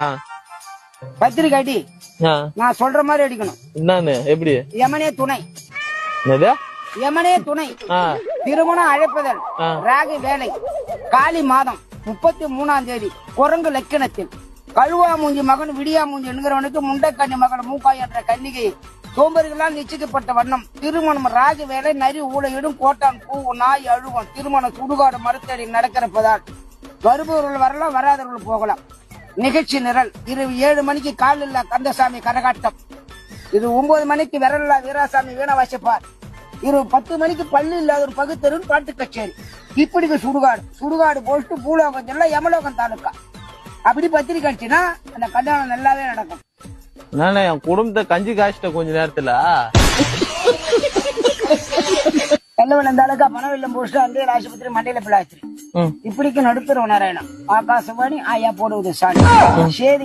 ஆ. பத்திரிக்கை அடி. ஆ. நான் சொல்ற மாதிரி அடிக்கணும். என்னன்னு எப்படி யமனே துணை. என்னது? யமனே துணை. ஆ. திருமணம் அழைப்பதல். ஆ. ராகு வேலை. காலி மாதம் 33ஆம் தேதி குரங்கு லட்சணத்தில் கழுவா மூஞ்சி மகன் விடியா மூஞ்சி என்கிறவனுக்கு முண்டைக்கண்ணி மகன் மூக்காய் என்ற கன்னிகை சோம்பர்களால் நிச்சயிக்கப்பட்ட வண்ணம். திருமணம் ராகு வேலை நரி ஊழையிடும் கோட்டான் பூ நாய் அழுவம். திருமணம் சுடுகாடு மறுத்தடி நடக்கிறப்பதால் வருபவர்கள் வரலாம், வராதவர்கள் போகலாம். நிகழ்ச்சி நிரல் இரவு 7 மணிக்கு காலில்லா கந்தசாமி கரகாட்டம். இது 9 மணிக்கு விரல்லா வீராசாமி வீண வாசிப்பார். இரவு 10 மணிக்கு பள்ளி இல்லாத ஒரு பகுத்தரும் பாட்டு கச்சேரி. இப்படிக்கு சுடுகாடு போட்டு பூலோகம் செல்ல யமலோகம் தாலுக்கா. அப்படி பத்திரிக்கை அடிச்சுன்னா அந்த கல்யாணம் நல்லாவே நடக்கும். நானே என் குடும்பத்தை கஞ்சி காய்ச்சிட்ட கொஞ்ச நேரத்துல. எல்லவன் தாலுக்கா பணவெல்லம் போஸ்ட் அந்த ஆஸ்பத்திரி மண்டையில பிள்ளாச்சு. இப்படிக்கு நடுத்தர நாராயணம் ஆகாசவாணி ஆயா போடுவது சாணி சேதி.